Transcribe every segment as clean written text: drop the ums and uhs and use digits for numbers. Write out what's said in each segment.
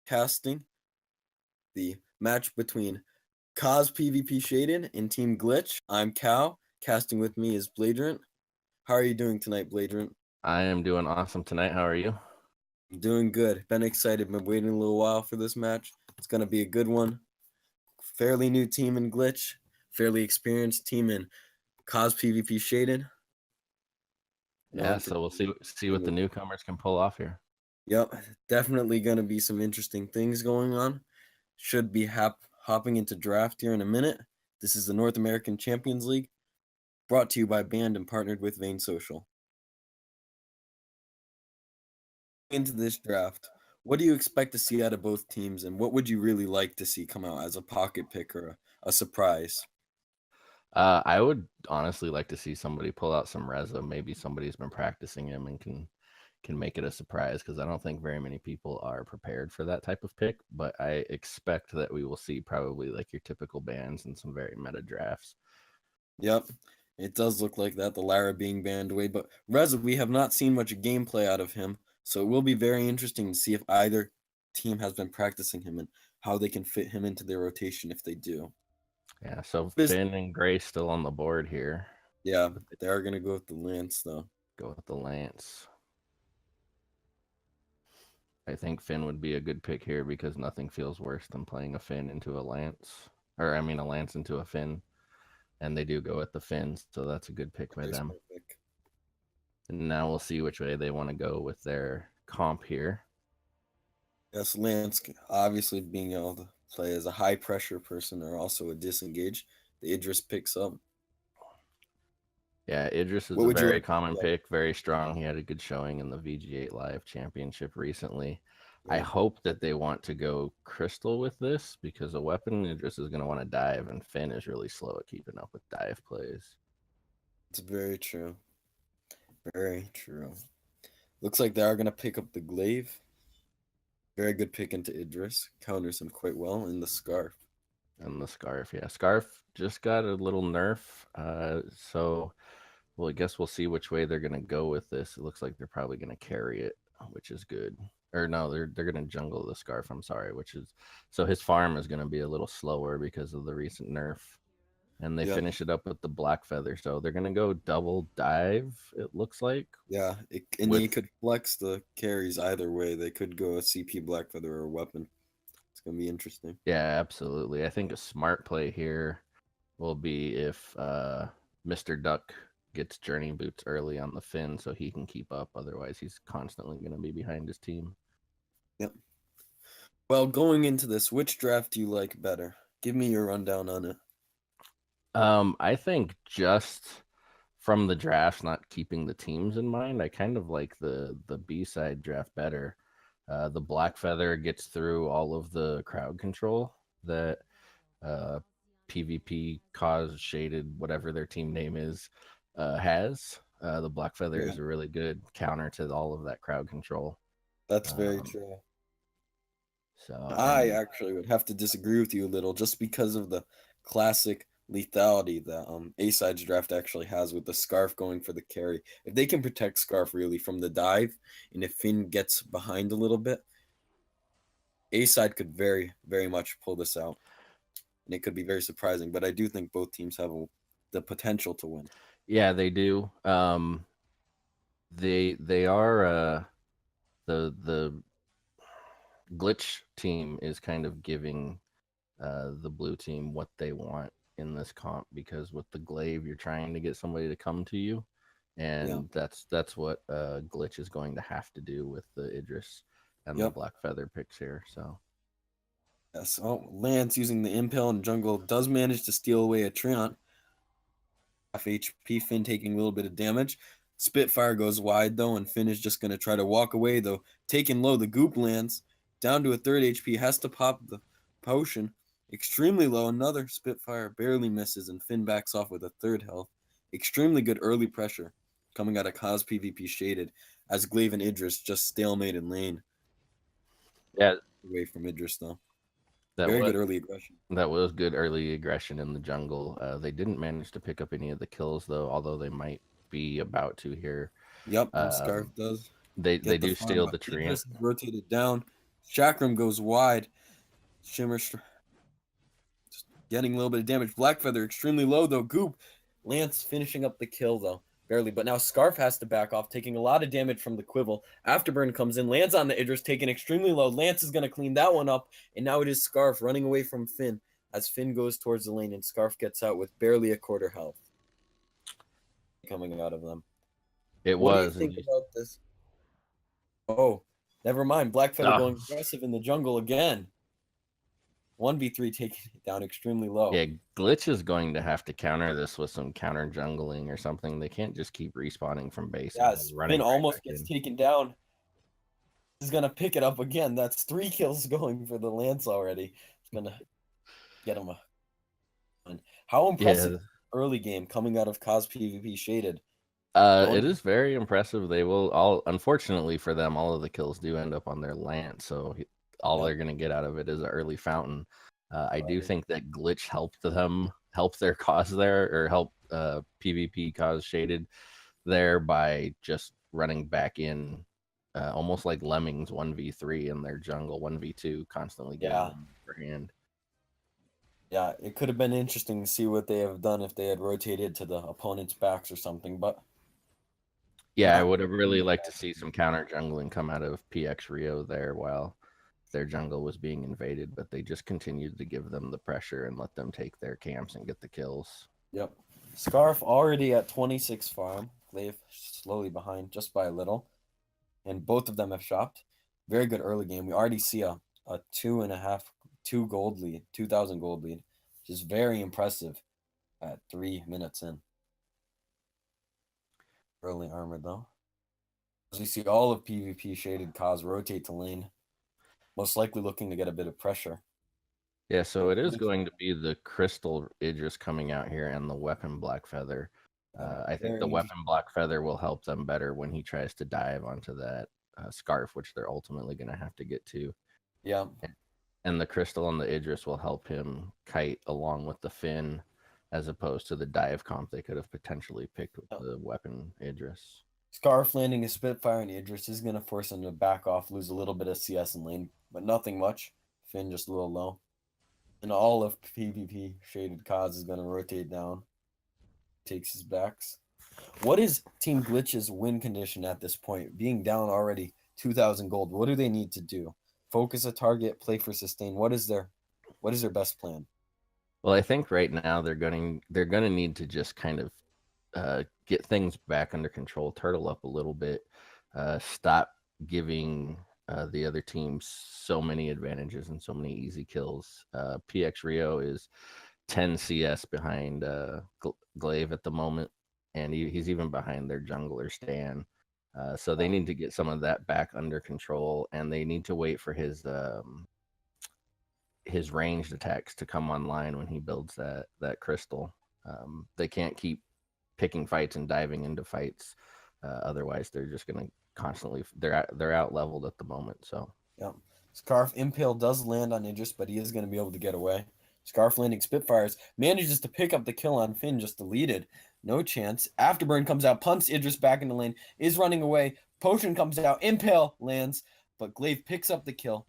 casting the match between CozzPVPShaded and Team Glitch. I'm Cal. Casting with me is Bladrant. How are you doing tonight, Bladrant? I am doing awesome tonight. How are you? Doing good. Been excited. Been waiting a little while for this match. It's going to be a good one. Fairly new team in Glitch. Fairly experienced team in CozzPVPShaded. Yeah, so we'll see what the newcomers can pull off here. Yep, definitely going to be some interesting things going on. Should be hopping into draft here in a minute. This is the North American Champions League, brought to you by Band and partnered with Vainsocial. Into this draft, what do you expect to see out of both teams, and what would you really like to see come out as a pocket pick or a surprise? I would honestly like to see somebody pull out some Reza. Maybe somebody's been practicing him and can make it a surprise, because I don't think very many people are prepared for that type of pick. But I expect that we will see probably like your typical bans and some very meta drafts. Yep, it does look like that, the Lara being banned away. But Reza, we have not seen much gameplay out of him, so it will be very interesting to see if either team has been practicing him and how they can fit him into their rotation if they do. Yeah, so Finn and Gray still on the board here. Yeah, they are going to go with the Lance, though. Go with the Lance. I think Finn would be a good pick here because nothing feels worse than playing a Finn into a Lance. Or, I mean, a Lance into a Finn. And they do go with the Finns, so that's a good pick by them. Perfect. And now we'll see which way they want to go with their comp here. Yes, Lance obviously being able to play as a high pressure person or also a disengage. The Idris picks up. Yeah, Idris is a very common pick, very strong. He had a good showing in the VG8 Live Championship recently. Yeah. I hope that they want to go Crystal with this, because a weapon Idris is going to want to dive, and Finn is really slow at keeping up with dive plays. It's very true. Very true. Looks like they are going to pick up the Glaive. Very good pick into Idris. Counters him quite well in the Scarf. And the Scarf, yeah. Scarf just got a little nerf. So, well, I guess we'll see which way they're going to go with this. It looks like they're probably going to carry it, which is good. Or no, they're going to jungle the Scarf, I'm sorry, which is... So his farm is going to be a little slower because of the recent nerf. And they finish it up with the Black Feather. So they're going to go double dive, it looks like. Yeah, they could flex the carries either way. They could go a CP Black Feather or a weapon. It's going to be interesting. Yeah, absolutely. I think a smart play here will be if Mr. Duck gets Journey Boots early on the Finn so he can keep up. Otherwise, he's constantly going to be behind his team. Yep. Well, going into this, which draft do you like better? Give me your rundown on it. I think just from the drafts, not keeping the teams in mind, I kind of like the B-side draft better. The Black Feather gets through all of the crowd control that PvP CozzShaded, whatever their team name is, has. The Black Feather is a really good counter to all of that crowd control. That's very true. So I actually would have to disagree with you a little, just because of the classic lethality that A-Side's draft actually has, with the Scarf going for the carry. If they can protect Scarf really from the dive, and if Finn gets behind a little bit, A-Side could very, very much pull this out. And it could be very surprising, but I do think both teams have the potential to win. Yeah, they do. They are the Glitch team is kind of giving the blue team what they want in this comp, because with the Glaive you're trying to get somebody to come to you, and that's what Glitch is going to have to do with the Idris and the Black Feather picks here. So yes, Lance using the Impale and jungle does manage to steal away a Treant. Half HP, Finn taking a little bit of damage. Spitfire goes wide though, and Finn is just going to try to walk away though. Taking low, the Goop lands down to a third HP, has to pop the potion. Extremely low, another Spitfire barely misses, and Finn backs off with a third health. Extremely good early pressure coming out of CozzPVPShaded, as Glaive and Idris just stalemate in lane. Yeah, away from Idris though. Good early aggression. That was good early aggression in the jungle. They didn't manage to pick up any of the kills though, although they might be about to here. Yep, Scarf does. They do steal the tree. Idris rotated down. Chakram goes wide. Shimmer just getting a little bit of damage. Blackfeather extremely low though. Goop. Lance finishing up the kill though. Barely. But now Scarf has to back off, taking a lot of damage from the Quibble. Afterburn comes in, lands on the Idris, taking extremely low. Lance is going to clean that one up. And now it is Scarf running away from Finn as Finn goes towards the lane and Scarf gets out with barely a quarter health coming out of them. It What do you was. think about this? Oh, never mind. Blackfeather going aggressive in the jungle again. 1v3 taking it down extremely low. Yeah, Glitch is going to have to counter this with some counter jungling or something. They can't just keep respawning from base. Yes, Finn almost back gets in. taken down. He's going to pick it up again. That's 3 kills going for the Lance already. It's going to get him a... How impressive early game coming out of CozzPVPShaded. It is very impressive. They will all, unfortunately for them, all of the kills do end up on their Lance, so all they're going to get out of it is an early fountain. I do think that Glitch helped their cause there, or help PvP CozzShaded there by just running back in, almost like lemmings 1v3 in their jungle, 1v2, constantly getting them upper hand. Yeah, it could have been interesting to see what they have done if they had rotated to the opponent's backs or something, but yeah, I would have really liked to see some counter jungling come out of PX Rio there while their jungle was being invaded, but they just continued to give them the pressure and let them take their camps and get the kills. Yep. Scarf already at 26 farm. Glaive slowly behind just by a little. And both of them have shopped. Very good early game. We already see a 2 gold lead, 2,000 gold lead, which is very impressive at 3 minutes in. Early armor though. As we see all of PvPShaded Cozz rotate to lane, most likely looking to get a bit of pressure. Yeah, so it is going to be the Crystal Idris coming out here and the Weapon Blackfeather. I think the Weapon Blackfeather will help them better when he tries to dive onto that Scarf, which they're ultimately going to have to get to. Yeah. And the Crystal on the Idris will help him kite along with the Finn, as opposed to the dive comp they could have potentially picked with the Weapon Idris. Scarf landing a Spitfire and Idris is going to force him to back off, lose a little bit of CS in lane, but nothing much. Finn just a little low. And all of PvPShaded Cozz is going to rotate down. Takes his backs. What is Team Glitch's win condition at this point? Being down already 2,000 gold. What do they need to do? Focus a target, play for sustain. What is their best plan? Well, I think right now they're going to need to just kind of get things back under control, turtle up a little bit, stop giving the other team so many advantages and so many easy kills. PX Rio is 10 CS behind Glaive at the moment, and he's even behind their jungler Stan. So they need to get some of that back under control, and they need to wait for his ranged attacks to come online when he builds that crystal. They can't keep picking fights and diving into fights, otherwise they're just going to constantly they're out leveled at the moment. So yeah, Scarf Impale does land on Idris, but he is going to be able to get away. Scarf landing Spitfires, manages to pick up the kill on Finn, just deleted. No chance. Afterburn comes out, punts Idris back in the lane, is running away. Potion comes out, Impale lands, but Glaive picks up the kill.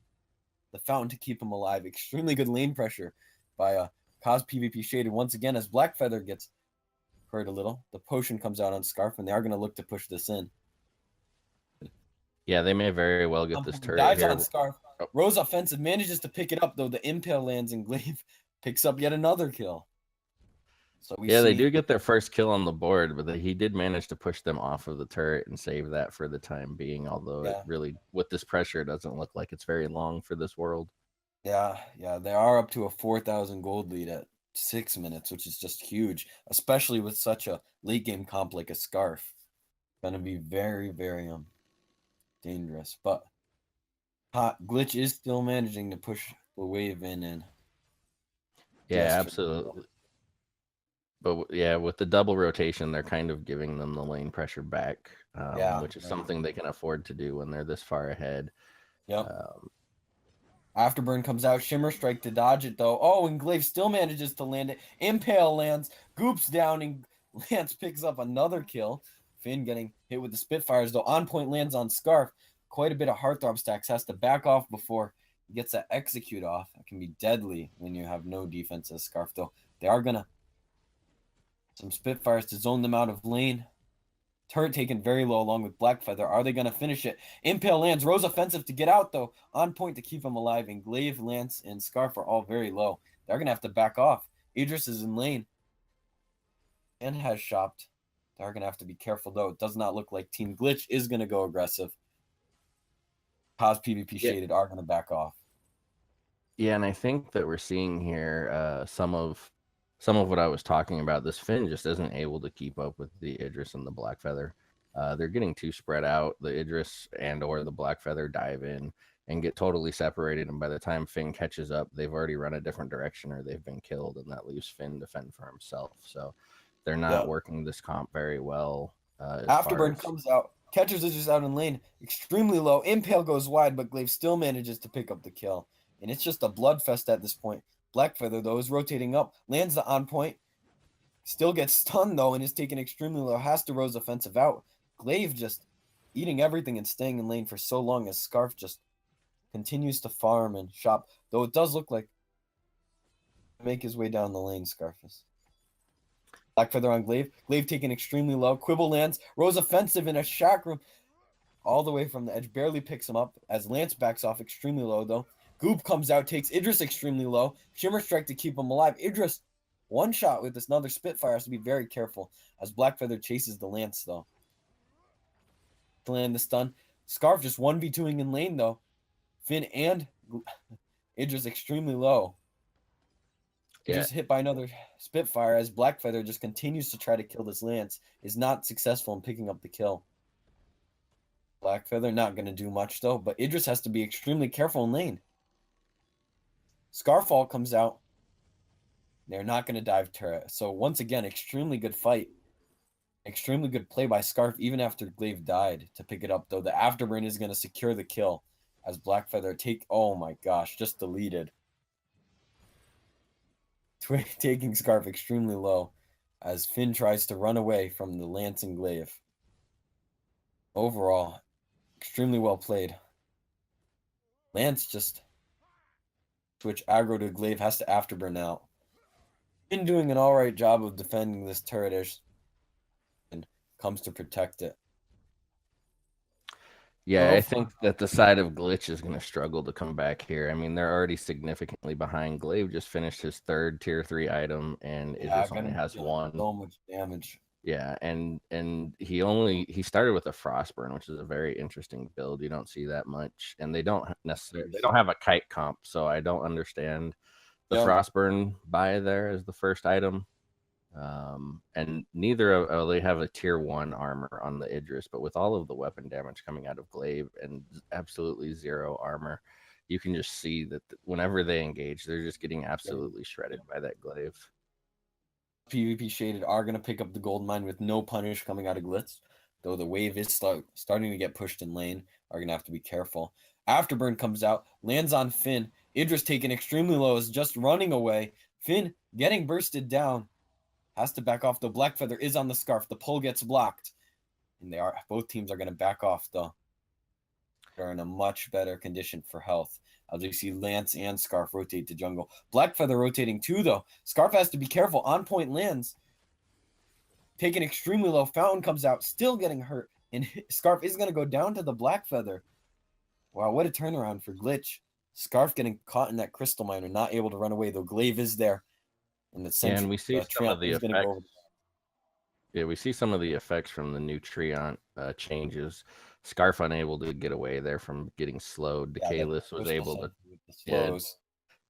The fountain to keep him alive. Extremely good lane pressure by CozzPVPShaded once again as Blackfeather gets hurt a little. The potion comes out on Scarf, and they are going to look to push this in. Yeah, they may very well get this turret dives here. On Scarf. Rose offensive, manages to pick it up, though the Impale lands and Glaive picks up yet another kill. So they do get their first kill on the board, but he did manage to push them off of the turret and save that for the time being, although it really, with this pressure, doesn't look like it's very long for this world. Yeah, they are up to a 4,000 gold lead at 6 minutes, which is just huge, especially with such a late game comp like a Scarf. Going to be very, very dangerous, but Glitch is still managing to push the wave in and absolutely. But yeah, with the double rotation, they're kind of giving them the lane pressure back, which is something they can afford to do when they're this far ahead. Yep. Afterburn comes out, Shimmer Strike to dodge it though. Oh, and Glaive still manages to land it. Impale lands, Goop's down, and Lance picks up another kill. Finn getting hit with the Spitfires though. On point lands on Scarf. quite a bit of heartthrob stacks. Has to back off before he gets that execute off. It can be deadly when you have no defense as Scarf, though. They are going to some Spitfires to zone them out of lane. Turret taken very low along with Blackfeather. Are they going to finish it? Impale lands. Rose offensive to get out, though. On point to keep him alive. And Glaive, Lance, and Scarf are all very low. They're going to have to back off. Idris is in lane and has shopped. They're going to have to be careful, though. It does not look like Team Glitch is going to go aggressive. CozzPVPShaded are going to back off. Yeah, and I think that we're seeing here some of what I was talking about. This Finn just isn't able to keep up with the Idris and the Blackfeather. They're getting too spread out. The Idris and or the Blackfeather dive in and get totally separated, and by the time Finn catches up, they've already run a different direction or they've been killed, and that leaves Finn to fend for himself. So they're not working this comp very well. Afterburn comes out. Catchers is just out in lane. Extremely low. Impale goes wide, but Glaive still manages to pick up the kill. And it's just a bloodfest at this point. Blackfeather, though, is rotating up. Lands the on point. Still gets stunned, though, and is taken extremely low. Has to Rose offensive out. Glaive just eating everything and staying in lane for so long as Scarf just continues to farm and shop. Though it does look like make his way down the lane, Scarface. Blackfeather on Glaive. Glaive taken extremely low. Quibble lands. Rose offensive in a shack room. All the way from the edge. Barely picks him up as Lance backs off extremely low, though. Goop comes out, takes Idris extremely low. Shimmer Strike to keep him alive. Idris, one shot with this another Spitfire. Has to be very careful as Blackfeather chases the Lance, though. To land the stun. Scarf just 1v2ing in lane, though. Finn and Idris extremely low. Just hit by another Spitfire as Blackfeather just continues to try to kill this Lance. Is not successful in picking up the kill. Blackfeather not going to do much, though. But Idris has to be extremely careful in lane. Scarfall comes out. They're not going to dive turret. So once again, extremely good fight. Extremely good play by Scarf even after Glaive died to pick it up, though. The Afterburn is going to secure the kill as Blackfeather oh my gosh, just deleted. Taking Scarf extremely low as Finn tries to run away from the Lance and Glaive. Overall, extremely well played. Lance just switch aggro to Glaive, has to Afterburn out. Finn doing an alright job of defending this turret and comes to protect it. Yeah, I think that the side of Glitch is going to struggle to come back here. I mean, they're already significantly behind. Glaive just finished his third tier 3 item, and it just only has one. So much damage. Yeah, and he started with a Frostburn, which is a very interesting build. You don't see that much, and they don't have a kite comp, so I don't understand the Frostburn buy there as the first item. And neither they have a tier 1 armor on the Idris, but with all of the weapon damage coming out of Glaive and absolutely 0 armor, you can just see that whenever they engage, they're just getting absolutely shredded by that Glaive. PvPShaded are going to pick up the gold mine with no punish coming out of Glitz, though the wave is starting to get pushed in lane. Are going to have to be careful. Afterburn comes out, lands on Finn. Idris taken extremely low, is just running away. Finn getting bursted down. Has to back off, though. Blackfeather is on the Scarf. The pull gets blocked. And both teams are going to back off, though. They're in a much better condition for health. As you see Lance and Scarf rotate to jungle. Blackfeather rotating too, though. Scarf has to be careful. On point lands. Taken extremely low. Fountain comes out, still getting hurt. And Scarf is going to go down to the Blackfeather. Wow, what a turnaround for Glitch. Scarf getting caught in that crystal miner, not able to run away, though Glaive is there. And we see some of the effects. Yeah, we see some of the effects from the new Treant changes. Scarf unable to get away there from getting slowed. Decalus was able to.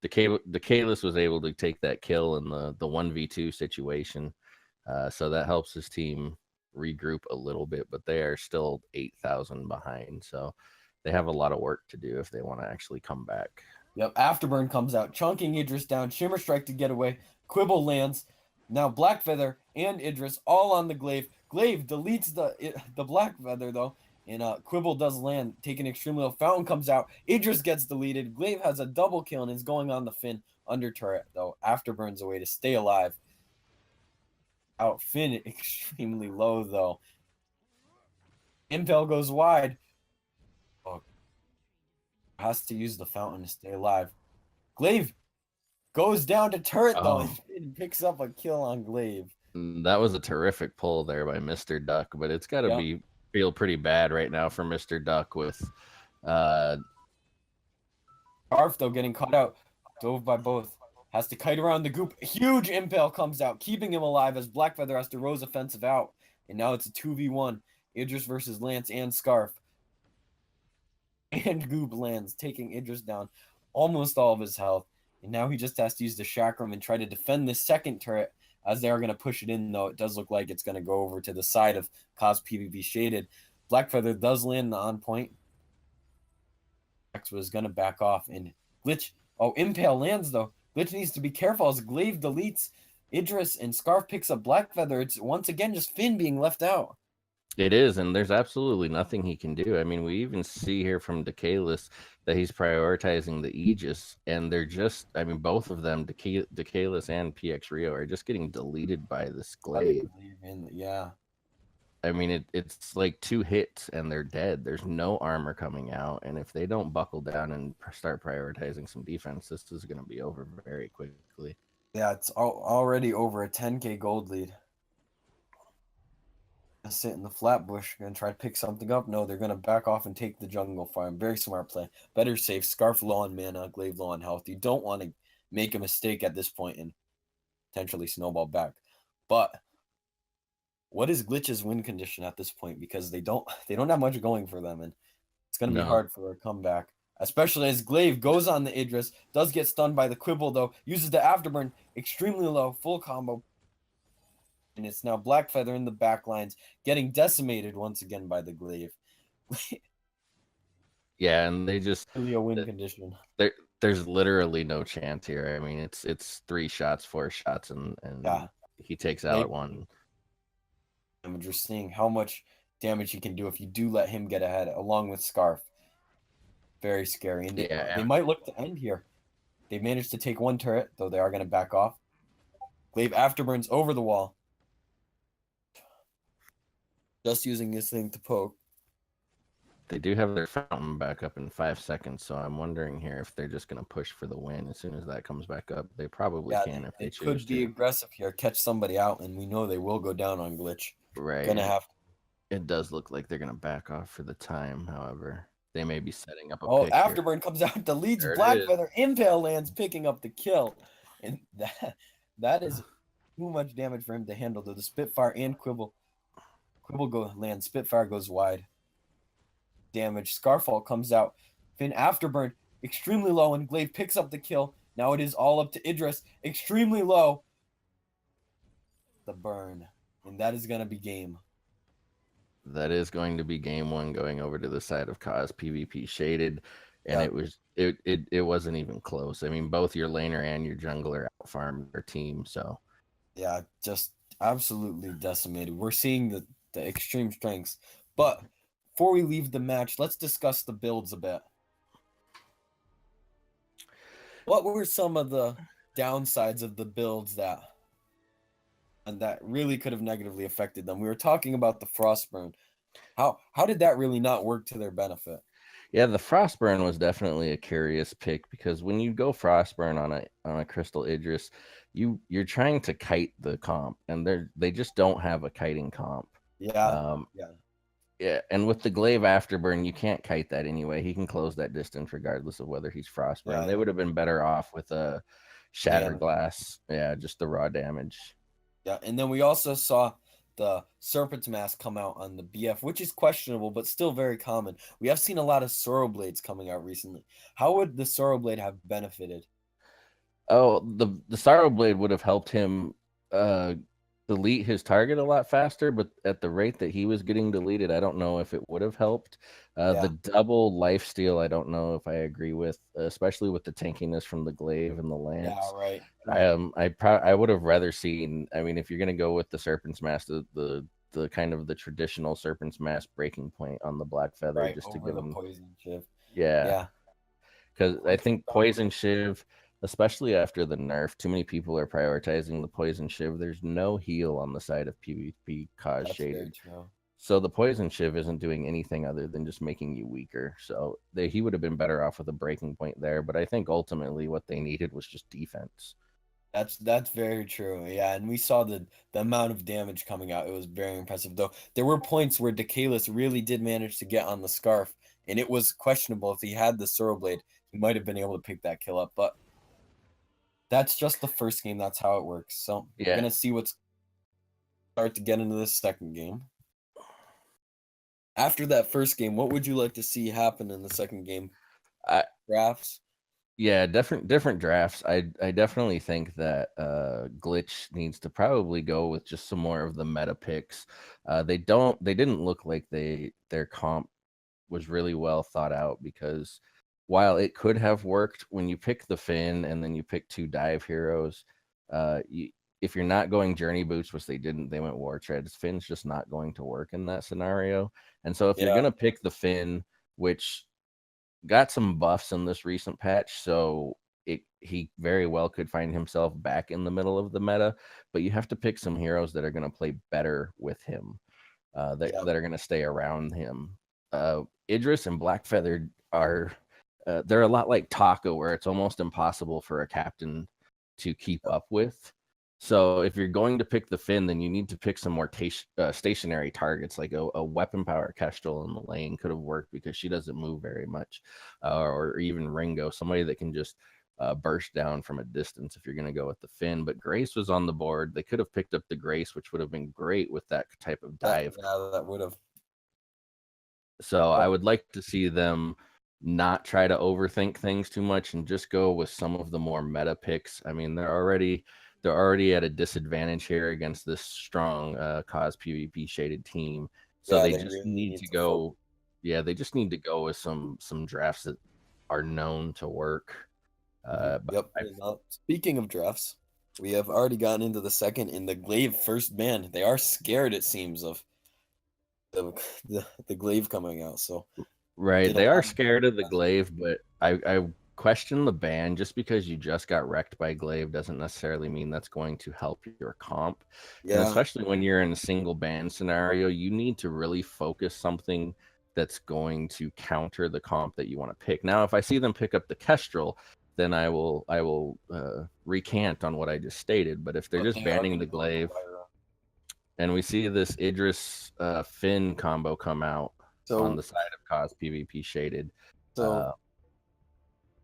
Decalus was able to take that kill in the 1v2 situation. So that helps his team regroup a little bit, but they are still 8,000 behind. So they have a lot of work to do if they want to actually come back. Yep, Afterburn comes out, chunking Idris down. Shimmer Strike to get away. Quibble lands. Now Blackfeather and Idris all on the Glaive. Glaive deletes the Blackfeather, though. And Quibble does land, taking extremely low. Fountain comes out. Idris gets deleted. Glaive has a double kill and is going on the Finn under turret, though. Afterburn's away to stay alive. Out Finn extremely low, though. Impel goes wide. Oh, Has to use the fountain to stay alive. Glaive goes down to turret though Oh, and picks up a kill on Glaive. that was a terrific pull there by Mr. Duck, but it's got to Yep. be feel pretty bad right now for Mr. Duck with uh Scarf though getting caught out. Dove by both. Has to kite around the goop. A huge impale comes out, keeping him alive as Blackfeather has to Rose offensive out. And now it's a 2v1. Idris versus Lance and Scarf. And Goop lands, taking Idris down almost all of his health. And now he just has to use the chakram and try to defend this second turret as they are going to push it in, though it does look like it's going to go over to the side of CozzPVPShaded. Blackfeather does land the on point. X was going to back off, and Glitch, oh, Impale lands, though. Glitch needs to be careful as Glaive deletes Idris and Scarf picks up Blackfeather. It's once again just Finn being left out. it is, and there's absolutely nothing he can do. I mean, we even see here from Decalis that he's prioritizing the Aegis, and they're just, I mean, both of them, Decalis and PX Rio, are just getting deleted by this Glaive. Yeah. I mean, it's like 2 hits and they're dead. There's no armor coming out, and if they don't buckle down and start prioritizing some defense, this is going to be over very quickly. Yeah, it's already over a 10k gold lead. Sit in the flat bush and try to pick something up. No, they're gonna back off and take the jungle farm. Very smart play. Better safe. Scarf low on mana, Glaive low on health. You don't want to make a mistake at this point and potentially snowball back. But what is Glitch's win condition at this point? Because they don't have much going for them, and it's gonna be No, hard for a comeback. Especially as Glaive goes on the Idris, does get stunned by the Quibble though, uses the afterburn, extremely low, full combo. And it's now Blackfeather in the back lines, getting decimated once again by the Glaive. yeah, and they just Really a win condition. there's literally no chance here. I mean, it's 3 shots, 4 shots, and Yeah. he takes out one. I'm just seeing how much damage he can do if you do let him get ahead, along with Scarf. Very scary. And they might look to end here. They managed to take one turret, though they are going to back off. Glaive afterburns over the wall. Just using this thing to poke. They do have their fountain back up in 5 seconds, so I'm wondering here if they're just going to push for the win as soon as that comes back up. They probably can if they choose could be aggressive here, catch somebody out, and we know they will go down on Glitch. Right. Gonna have to. It does look like they're going to back off for the time, however. They may be setting up a pick Afterburn here. Comes out, deletes Blackfeather, Impale lands, picking up the kill. And that is too much damage for him to handle, though. The Spitfire and Quibble lands. Spitfire goes wide. Damage. Scarfall comes out. Finn afterburn, extremely low, and Glaive picks up the kill. Now it is all up to Idris. Extremely low. The burn. And that is going to be game. That is going to be game 1 going over to the side of CozzPVPShaded. And it wasn't even close. I mean, both your laner and your jungler out farmed their team, so yeah, just absolutely decimated. We're seeing the extreme strengths. But before we leave the match, let's discuss the builds a bit. What were some of the downsides of the builds that really could have negatively affected them? We were talking about the Frostburn. How did that really not work to their benefit? Yeah, the Frostburn was definitely a curious pick because when you go Frostburn on a Crystal Idris, you're trying to kite the comp, and they just don't have a kiting comp. Yeah. Yeah, and with the Glaive Afterburn, you can't kite that anyway. He can close that distance regardless of whether he's Frostburn. They would have been better off with a Shatter Glass. Yeah, just the raw damage. Yeah, and then we also saw the Serpent's Mask come out on the BF, which is questionable, but still very common. We have seen a lot of Sorrow Blades coming out recently. How would the Sorrow Blade have benefited? Oh, the Sorrow Blade would have helped him delete his target a lot faster, but at the rate that he was getting deleted, I don't know if it would have helped. The double lifesteal, I don't know if I agree with, especially with the tankiness from the Glaive and the Lance. Yeah, right. I would have rather seen. I mean, if you're gonna go with the Serpent's Mask, the kind of the traditional Serpent's Mask breaking point on the Blackfeather, just to give him Poison Shiv. Yeah, because I think Poison Shiv, especially after the nerf, too many people are prioritizing the Poison Shiv. There's no heal on the side of PvP CozzShaded. So the poison shiv isn't doing anything other than just making you weaker. So he would have been better off with a breaking point there. But I think ultimately what they needed was just defense. That's very true. Yeah, and we saw the amount of damage coming out. It was very impressive, though. There were points where Decalis really did manage to get on the scarf, and it was questionable if he had the Sorrow Blade, he might have been able to pick that kill up. But that's just the first game. That's how it works. So we're Yeah, gonna see what's start to get into this second game. After that first game, what would you like to see happen in the second game? I, Drafts? yeah, different drafts. I definitely think that Glitch needs to probably go with just some more of the meta picks. They didn't look like their comp was really well thought out, because while it could have worked when you pick the Finn and then you pick two dive heroes, if you're not going journey boots, which they didn't, they went war treads. Finn's just not going to work in that scenario. And so if you're Yeah, gonna pick the Finn, which got some buffs in this recent patch, so he very well could find himself back in the middle of the meta, but you have to pick some heroes that are going to play better with him, yeah, that are going to stay around him. Idris and Blackfeather are they're a lot like Taco, where it's almost impossible for a captain to keep up with. So if you're going to pick the Finn, then you need to pick some more stationary targets, like a weapon power Kestrel in the lane could have worked because she doesn't move very much, or even Ringo, somebody that can just burst down from a distance if you're going to go with the Finn. But Grace was on the board. They could have picked up the Grace, which would have been great with that type of dive. that would have. So I But would like to see them not try to overthink things too much and just go with some of the more meta picks. I mean, they're already at a disadvantage here against this strong CozzPVPShaded team. So yeah, they they just really need need to to focus. go. Yeah, they just need to go with some drafts that are known to work. But Yep. And now, speaking of drafts, we have already gotten into the second in the Glaive first ban. They are scared, it seems, of the the Glaive coming out. So Right, did a they are lot. scared of the glaive, but I question the ban. Just because you just got wrecked by glaive doesn't necessarily mean that's going to help your comp. And Yeah. especially when you're in a single ban scenario, you need to really focus something that's going to counter the comp that you want to pick. Now, if I see them pick up the Kestrel, then I will recant on what I just stated. But if they're But just they are banning going the to go with the glaive, Lyra. and we see this Idris Finn combo come out on So the side of Cause PvP Shaded. so Uh,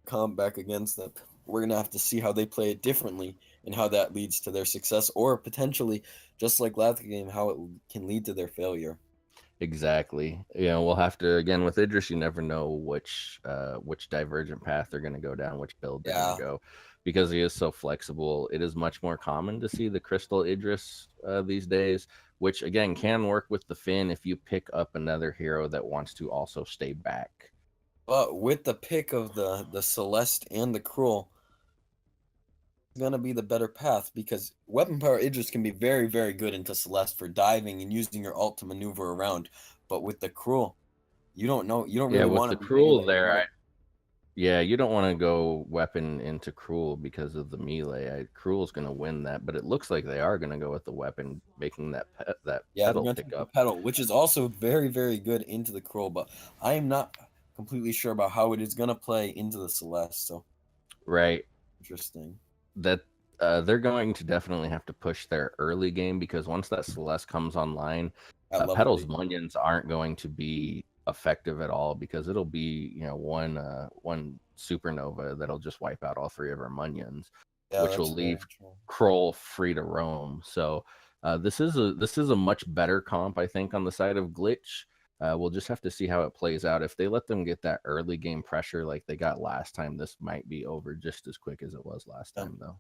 comp back against them. We're gonna have to see how they play it differently and how that leads to their success, or potentially, just like last game, how it can lead to their failure. exactly. We'll have to, again, with Idris. You never know which divergent path they're going to go down, which build they're going to Yeah. go, because he is so flexible. It is much more common to see the Crystal Idris these days, which again can work with the Finn if you pick up another hero that wants to also stay back. But with the pick of the Celeste and the Cruel, it's gonna be the better path because weapon power Idris can be very, very good into Celeste for diving and using your ult to maneuver around. But with the Cruel, you don't know. You don't Yeah, really with want the to be Cruel melee. You there, want to. yeah, you don't want to go weapon into Cruel because of the melee. Cruel's going to win that, but it looks like they are going to go with the weapon, making that Yeah, they're pedal gonna pick take the up. pedal, which is also very, very good into the Cruel. But I am not completely sure about how it is gonna play into the Celeste. So Right. interesting. That they're going to definitely have to push their early game, because once that Celeste comes online, At level Petal's 8. Munions aren't going to be effective at all, because it'll be one supernova that'll just wipe out all three of her Munions, Yeah, which that's will very leave true. Kroll free to roam. So this is a much better comp, I think, on the side of Glitch. We'll just have to see how it plays out. If they let them get that early game pressure like they got last time, this might be over just as quick as it was last Yeah. time, though.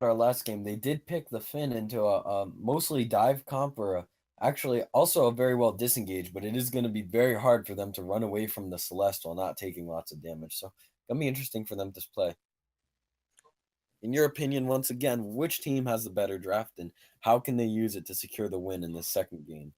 Our last game, they did pick the Finn into a mostly dive comp or actually also a very well disengaged, but it is going to be very hard for them to run away from the Celeste while not taking lots of damage. So gonna be interesting for them to play. In your opinion, once again, which team has the better draft and how can they use it to secure the win in this second game?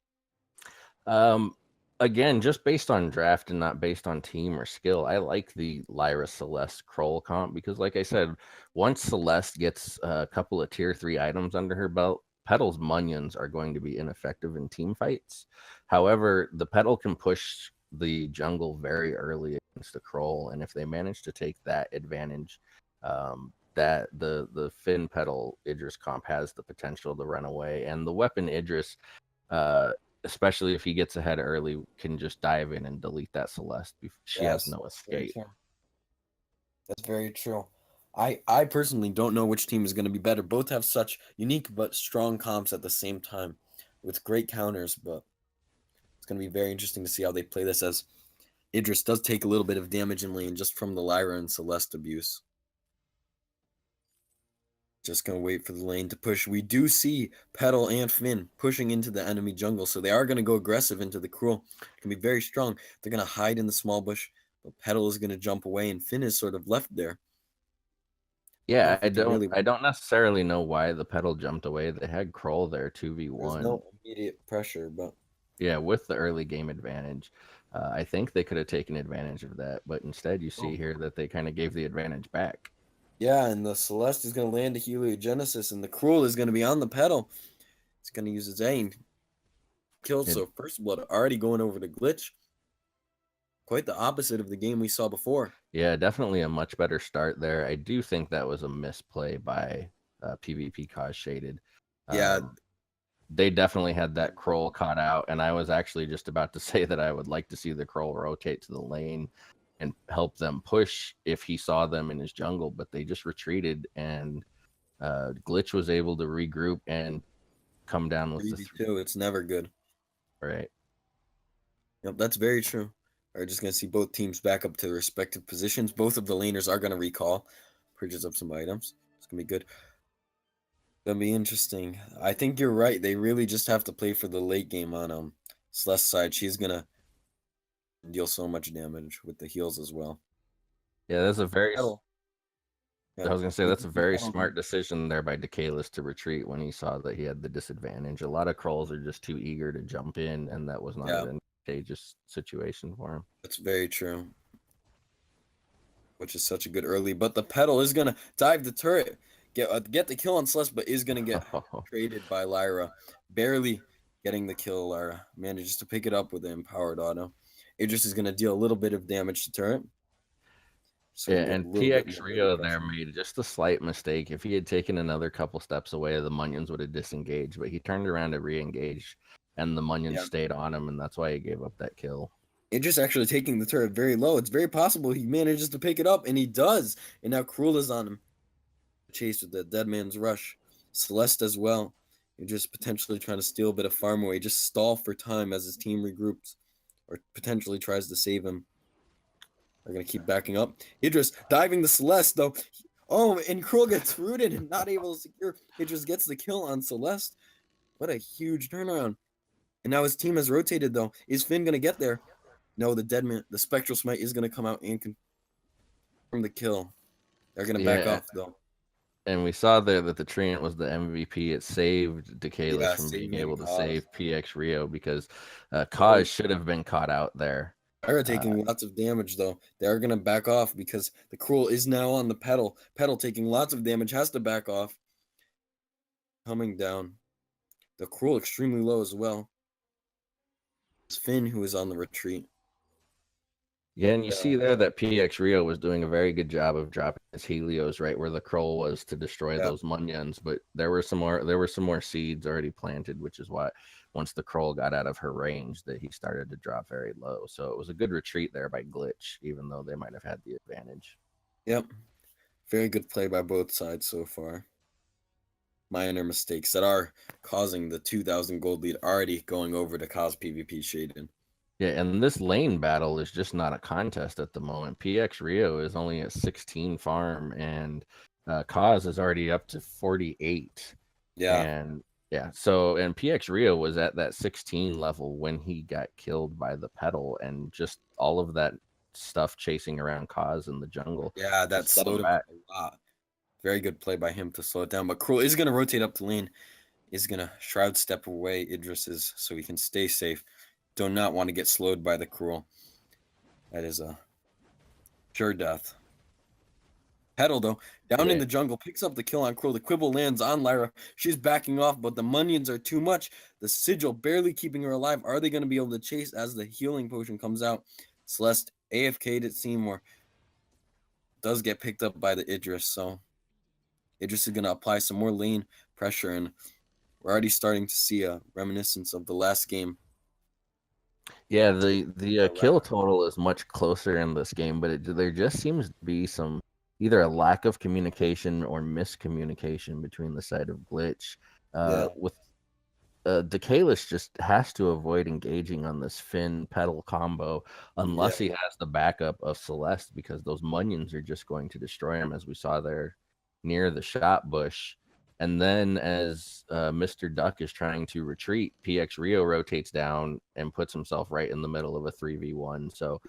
Um, Again, just based on draft and not based on team or skill, I like the Lyra Celeste Kroll comp, because, like I said, once Celeste gets a couple of tier 3 items under her belt, Petal's Munions are going to be ineffective in team fights. However, the Petal can push the jungle very early against the Kroll, and if they manage to take that advantage, that the Finn Petal Idris comp has the potential to run away, and the weapon Idris, especially if he gets ahead early, can just dive in and delete that Celeste. She has Yes, no that's very escape. true. That's very true. I personally don't know which team is going to be better. Both have such unique but strong comps at the same time with great counters, but it's going to be very interesting to see how they play this as Idris does take a little bit of damage in lane just from the Lyra and Celeste abuse. Just going to wait for the lane to push. We do see Petal and Finn pushing into the enemy jungle, so they are going to go aggressive into the Cruel. It can be very strong. They're going to hide in the small bush, but Petal is going to jump away, and Finn is sort of left there. Yeah, If he can really, I don't necessarily know why the Petal jumped away. They had Kroll there there's 2v1. no immediate pressure, but Yeah, with the early game advantage. I think they could have taken advantage of that, but instead you see here that they kind of gave the advantage back. yeah, and the Celeste is going to land a Heliogenesis, and the Cruel is going to be on the Petal. It's going to use his aim. Kill, It, so first blood already going over the glitch. Quite the opposite of the game we saw before. yeah, definitely a much better start there. I do think that was a misplay by PvP CozzShaded. Yeah, They definitely had that Kroll caught out, and I was actually just about to say that I would like to see the Kroll rotate to the lane and help them push if he saw them in his jungle, but they just retreated, and Glitch was able to regroup and come down with the 3v2, it's never good. right. Yep, that's very true. We're just going to see both teams back up to their respective positions. Both of the laners are going to recall, purchase up some items. It's going to be good. Gonna be interesting. I think you're right. They really just have to play for the late game on Celeste's side. She's gonna deal so much damage with the heals as well. Yeah, that's a very. Petal. I Yep. was gonna say We that's can a see very Petal. smart decision there by Decalis to retreat when he saw that he had the disadvantage. A lot of Krolls are just too eager to jump in, and that was not Yeah, an advantageous situation for him. that's very true. Which is such a good early. But the Petal is gonna dive the turret, get the kill on Celeste, but is gonna get traded by Lyra. Barely getting the kill. Lyra manages to pick it up with the empowered auto. Idris is gonna deal a little bit of damage to turret. So we Yeah, can get a and little bit PX more early Rio there pressure. made just a slight mistake. If he had taken another couple steps away, the Munions would have disengaged, but he turned around to re-engage, and the Munions Yeah. stayed on him, and that's why he gave up that kill. Idris actually taking the turret very low. It's very possible he manages to pick it up, and he does. And now Cruel is on him. Chase with the dead man's rush. Celeste as well. Idris potentially trying to steal a bit of farm away, just stall for time as his team regroups or potentially tries to save him. They're going to keep backing up. Idris diving the Celeste, though. Oh, and Cruel gets rooted and not able to secure. Idris gets the kill on Celeste. What a huge turnaround. And now his team has rotated, though. Is Finn going to get there? No, the dead man, the Spectral Smite is going to come out and confirm the kill. They're going to back Yeah, off, though. and we saw there that the Treant was the MVP. It saved Decalis Yeah, from being saving able to Kaz. save PX Rio because Kaz Oh, should have been caught out there. Lyra Uh, taking lots of damage, though. They are going to back off because the Cruel is now on the Petal. Petal taking lots of damage, has to back off. Coming down. The Cruel extremely low as well. It's Finn who is on the retreat. Yeah, and you see there that PX Rio was doing a very good job of dropping his Helios right where the Kroll was to destroy Yeah. those Munions, but there were some more seeds already planted, which is why once the Kroll got out of her range that he started to drop very low. So it was a good retreat there by Glitch, even though they might have had the advantage. Yep. Very good play by both sides so far. Minor mistakes that are causing the 2,000 gold lead already going over to CozzPVPShaded. Yeah, and this lane battle is just not a contest at the moment. PX Rio is only at 16 farm, and Kaz is already up to 48. Yeah. And yeah, so and PX Rio was at that 16 level when he got killed by the Petal, and just all of that stuff chasing around Kaz in the jungle Yeah, that just set him slowed him back. a lot. Very good play by him to slow it down. But Cruel is going to rotate up to lane. Is going to Shroud step away Idris's so he can stay safe. Do not want to get slowed by the Cruel. That is a sure death. Petal, though, down in Yeah. the jungle, picks up the kill on Crow. The quibble lands on Lyra. She's backing off, but the minions are too much. The sigil barely keeping her alive. Are they going to be able to chase as the healing potion comes out? Celeste AFK'd at Seymour. Does get picked up by the Idris, so Idris is going to apply some more lane pressure, and we're already starting to see a reminiscence of the last game. Yeah, the kill total is much closer in this game, but there just seems to be some either a lack of communication or miscommunication between the side of Glitch. Yeah. With Decalus just has to avoid engaging on this Finn Petal combo unless he has the backup of Celeste, because those minions are just going to destroy him, as we saw there near the shot bush. And then as Mr. Duck is trying to retreat, PX Rio rotates down and puts himself right in the middle of a 3v1. So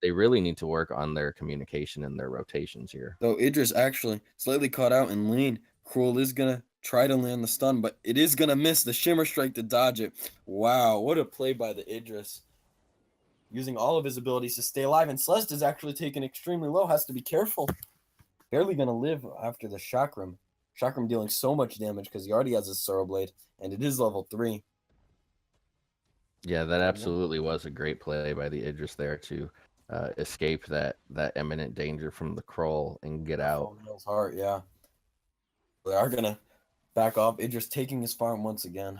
they really need to work on their communication and their rotations here. Though Idris actually slightly caught out in lane. Cruel is going to try to land the stun, but it is going to miss the Shimmer Strike to dodge it. Wow, what a play by the Idris. Using all of his abilities to stay alive, and Celeste is actually taken extremely low. Has to be careful. Barely going to live after the Chakram. Chakram dealing so much damage because he already has his Sorrow Blade, and it is level 3. Yeah, that absolutely was a great play by the Idris there to escape that imminent danger from the Kroll and get out. Heart, yeah. They are going to back off. Idris taking his farm once again.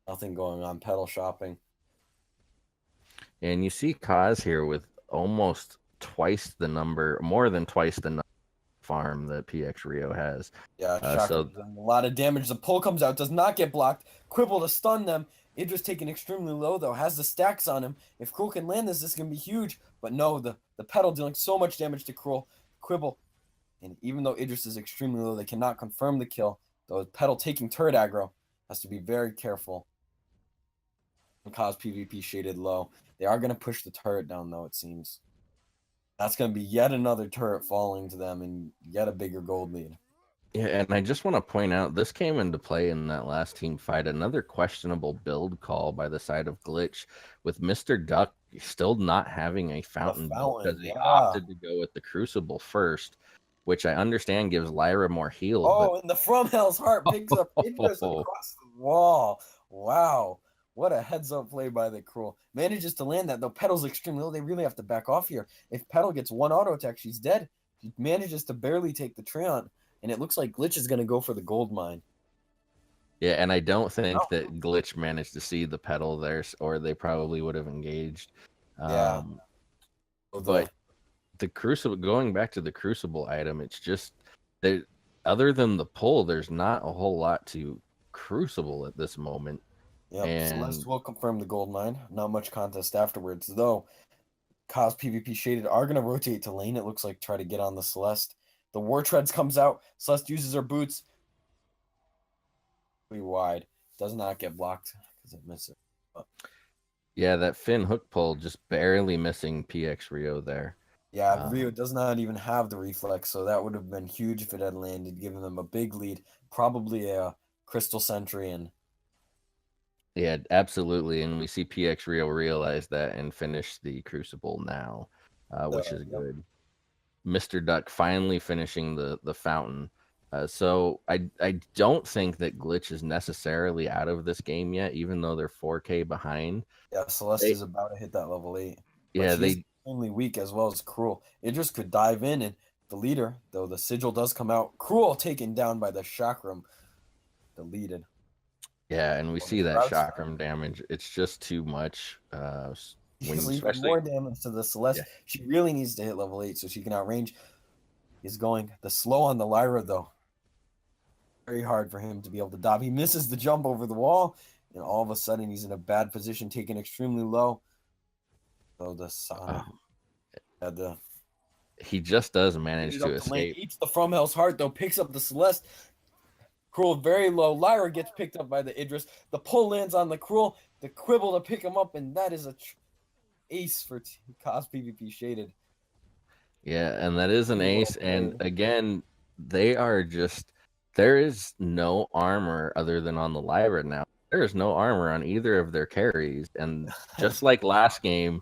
Nothing going on. Petal shopping. And you see Cozz here with almost twice the number, more than twice the number farm that PX Rio has. Yeah, so a lot of damage. The pull comes out, does not get blocked. Quibble to stun them. Idris taken extremely low, though, has the stacks on him. If Cruel can land this, this can be huge. But no, the Petal dealing so much damage to Cruel. Quibble. And even though Idris is extremely low, they cannot confirm the kill. Though Petal taking turret aggro. Has to be very careful. CozzPVPShaded low. They are going to push the turret down, though, it seems. That's going to be yet another turret falling to them and yet a bigger gold lead. Yeah, and I just want to point out, this came into play in that last team fight. Another questionable build call by the side of Glitch, with Mr. Duck still not having a fountain because he opted to go with the Crucible first, which I understand gives Lyra more heal. Oh, and the From Hell's Heart picks up Idris across the wall. Wow. What a heads-up play by the Cruel. Manages to land that, though Petal's extremely low. They really have to back off here. If Petal gets one auto attack, she's dead. She manages to barely take the Treant, and it looks like Glitch is going to go for the gold mine. Yeah, and I don't think that Glitch managed to see the Petal there, or they probably would have engaged. But the Crucible, going back to the Crucible item, it's just that other than the pull, there's not a whole lot to Crucible at this moment. Yep, and Celeste will confirm the gold mine. Not much contest afterwards, though. CozzPVPShaded are going to rotate to lane, it looks like, try to get on the Celeste. The War Treads comes out. Celeste uses her boots. Pretty wide. Does not get blocked because it misses. But... yeah, that Finn hook pull just barely missing PX Rio there. Yeah, Rio does not even have the reflex, so that would have been huge if it had landed, giving them a big lead. Probably a Crystal Sentry and... yeah, absolutely. And we see PX Rio realize that and finish the Crucible now, which is good. Mr. Duck finally finishing the fountain. So I don't think that Glitch is necessarily out of this game yet, even though they're 4K behind. Yeah, Celeste is about to hit that level 8. Yeah, she's extremely weak as well as Cruel. Idris could dive in, and the leader, though the sigil does come out. Cruel taken down by the Chakram, deleted. Yeah, and we see that Chakram damage. It's just too much. Especially more damage to the Celeste. Yeah. She really needs to hit level 8 so she can outrange. He's going the slow on the Lyra, though. Very hard for him to be able to dive. He misses the jump over the wall, and all of a sudden he's in a bad position, taken extremely low. So the Sonic he just does manage to escape. Eats the From Hell's Heart, though, picks up the Celeste. Cruel very low. Lyra gets picked up by the Idris. The pull lands on the Cruel. The Quibble to pick him up, and that is a ace for CozzPVPShaded. Yeah, and that is an ace. And again, they are just, there is no armor other than on the Lyra now. There is no armor on either of their carries. And just like last game,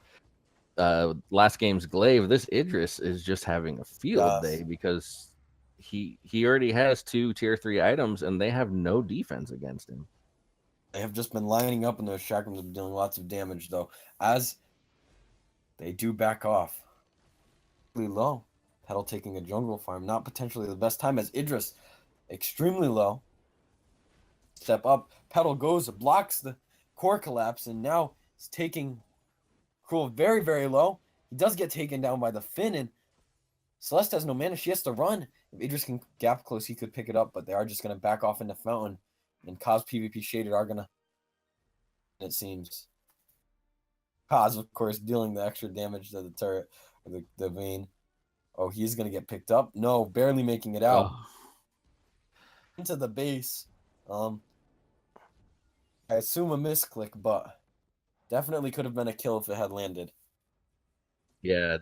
last game's Glaive, this Idris is just having a field Yes. day because he already has 2 tier 3 items and they have no defense against him. They have just been lining up, and those chakrams have been dealing lots of damage, though, as they do back off. Really low. Petal taking a jungle farm, not potentially the best time, as Idris extremely low. Step up. Petal goes, blocks the core collapse, and now he's taking Cruel very, very low. He does get taken down by the Finn, and Celeste has no mana. She has to run. If Idris can gap close, he could pick it up, but they are just going to back off into Fountain. And CozzPVPShaded are going to, it seems. Cozz, of course, dealing the extra damage to the turret, or the Vayne. Oh, he's going to get picked up. No, barely making it out. Oh. Into the base. I assume a misclick, but definitely could have been a kill if it had landed. Yeah,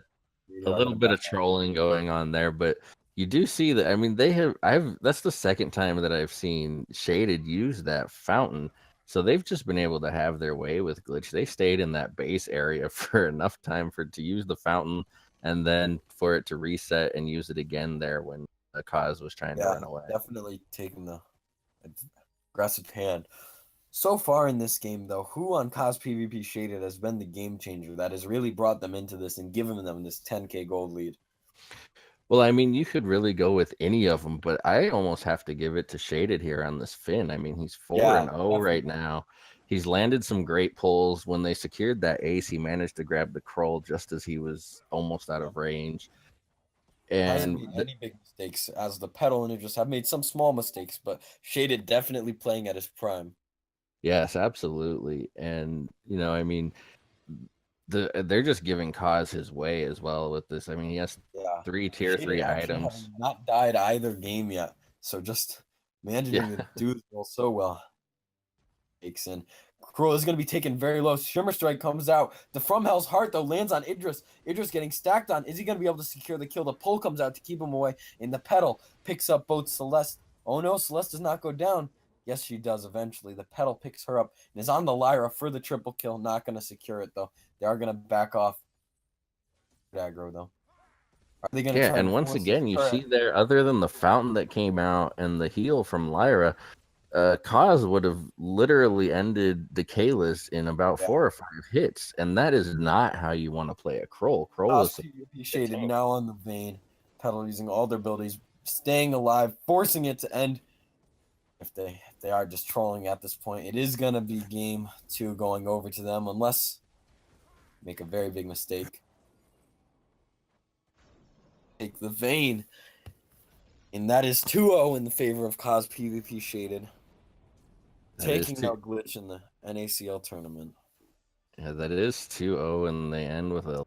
They a are little gonna bit back of trolling going on there, but you do see that. I mean, that's the second time that I've seen Shaded use that fountain. So they've just been able to have their way with Glitch. They stayed in that base area for enough time to use the fountain and then for it to reset and use it again there when the Cozz was trying to run away. definitely taking the aggressive hand. So far in this game, though, who on CozzPVPShaded has been the game changer that has really brought them into this and given them this 10k gold lead? Well, I mean, you could really go with any of them, but I almost have to give it to Shaded here on this Finn. I mean, he's 4-0 right now. He's landed some great pulls. When they secured that ace, he managed to grab the Kroll just as he was almost out of range. Hasn't And made any big mistakes, as the Petal and Idris have made some small mistakes, but Shaded definitely playing at his prime. yes, absolutely. And I mean, they're just giving Cozz his way as well with this. I mean, he has 3 tier Shaded 3 actually items. having not died either game yet, so just managing Yeah. to do the role so well. Takes in. Cruel is going to be taken very low. Shimmer Strike comes out. The From Hell's Heart, though, lands on Idris. Idris getting stacked on. Is he going to be able to secure the kill? The pull comes out to keep him away. And the Petal picks up both Celeste. Oh, no, Celeste does not go down. Yes, she does eventually. The Petal picks her up and is on the Lyra for the triple kill. Not going to secure it, though. They are going to back off. Aggro, though. Are they going to try And once again, you see there, other than the fountain that came out and the heal from Lyra, Cozz would have literally ended the Kalis in about 4 or 5 hits, and that is not how you want to play a Kroll. Kroll is Shaded now on the Vayne. Petal using all their abilities, staying alive, forcing it to end. If they are just trolling at this point, it is gonna be game 2 going over to them, unless make a very big mistake. Take the Vayne, and that is 2-0 in the favor of CozzPVPShaded. Taking out Glitch in the NACL tournament. Yeah, that is 2-0, and they end with a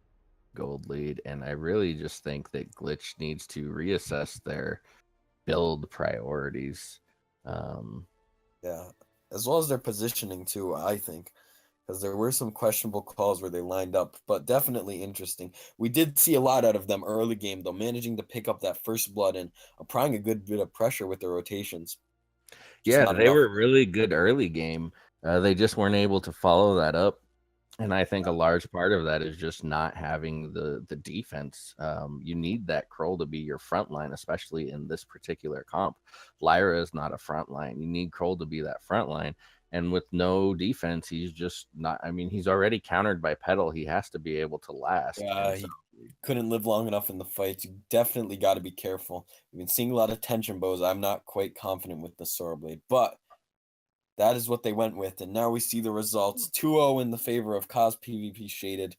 gold lead. And I really just think that Glitch needs to reassess their build priorities. Yeah, as well as their positioning too, I think, because there were some questionable calls where they lined up, but definitely interesting. We did see a lot out of them early game, though, managing to pick up that first blood and applying a good bit of pressure with their rotations. Yeah, they were really good early game. They just weren't able to follow that up. And I think a large part of that is just not having the defense. You need that Kroll to be your front line, especially in this particular comp. Lyra is not a front line. You need Kroll to be that front line. And with no defense, he's just not. I mean, he's already countered by Petal. He has to be able to last. Yeah, he couldn't live long enough in the fights. You definitely got to be careful. We've been seeing a lot of tension bows. I'm not quite confident with the Sora Blade, but that is what they went with. And now we see the results. 2-0 in the favor of CozzPVPShaded.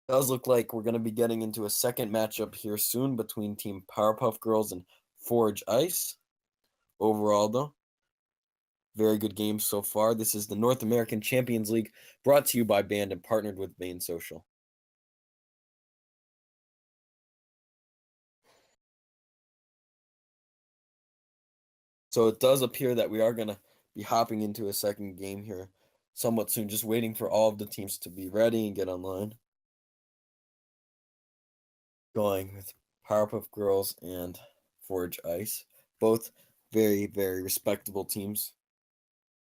Does look like we're going to be getting into a second matchup here soon between Team Powerpuff Girls and Forge Ice. Overall, though, very good game so far. This is the North American Champions League, brought to you by Band and partnered with Vainsocial. So it does appear that we are going to be hopping into a second game here somewhat soon, just waiting for all of the teams to be ready and get online. Going with Powerpuff Girls and Forge Ice. Both very, very respectable teams.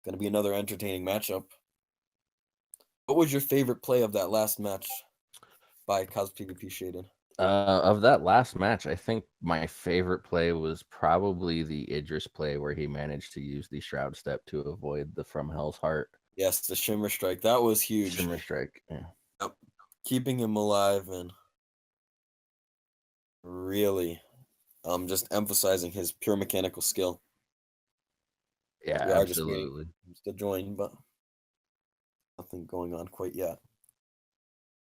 Going to be another entertaining matchup. What was your favorite play of that last match? by CozzPVPShaded. Of that last match, I think my favorite play was probably the Idris play where he managed to use the Shroud Step to avoid the From Hell's Heart Yes, the Shimmer Strike. That was huge. Shimmer Strike. Yeah. Yep. Keeping him alive and really just emphasizing his pure mechanical skill. Yeah, We are just waiting absolutely. for him to join, but nothing going on quite yet.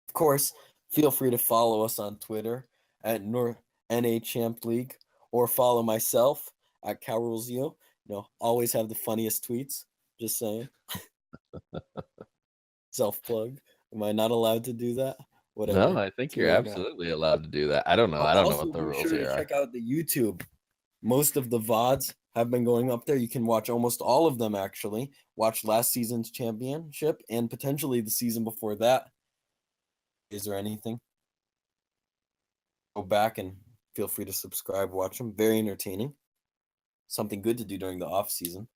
Of course, feel free to follow us on Twitter at NA Champ League or follow myself at Carolzio. Always have the funniest tweets. Just saying. Self plug. Am I not allowed to do that? Whatever. No, I think It's you're really not. absolutely allowed to do that. I don't know. I don't know Also, what the be rules sure to here are. check out the YouTube. Most of the VODs have been going up there. You can watch almost all of them, actually. Watch last season's championship and potentially the season before that. Is there anything? Go back and feel free to subscribe, watch them. Very entertaining. Something good to do during the off season.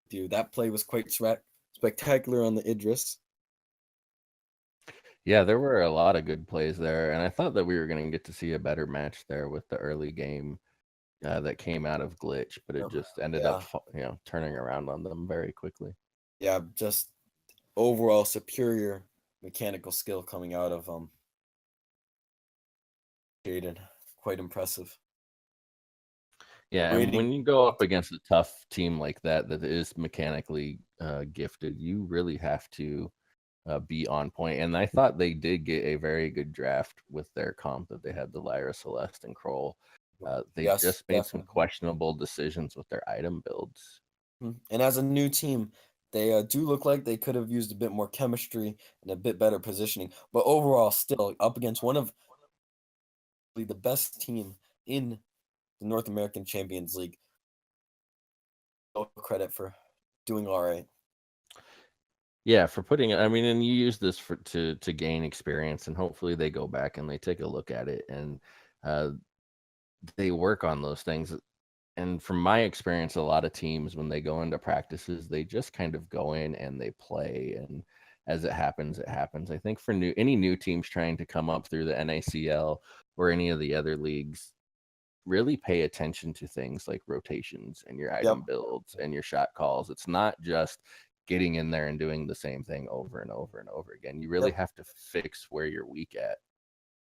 Dude, that play was quite spectacular on the Idris. Yeah, there were a lot of good plays there, and I thought that we were going to get to see a better match there with the early game that came out of Glitch, but it just ended up, turning around on them very quickly. Yeah, just overall superior mechanical skill coming out of Jaden. Quite impressive. Yeah, and when you go up against a tough team like that is mechanically gifted, you really have to be on point. And I thought they did get a very good draft with their comp that they had the Lyra, Celeste, and Kroll. They Yes, just made some definitely. questionable decisions with their item builds. And as a new team, they do look like they could have used a bit more chemistry and a bit better positioning. But overall, still up against one of the best team in the North American Champions League. No credit for doing all right. Yeah, for putting it, I mean, and you use this to gain experience, and hopefully they go back and they take a look at it and they work on those things. And from my experience, a lot of teams, when they go into practices, they just kind of go in and they play, and as it happens, it happens. I think for any new teams trying to come up through the NACL or any of the other leagues, really pay attention to things like rotations and your item builds and your shot calls. It's not just getting in there and doing the same thing over and over and over again. You really have to fix where you're weak at.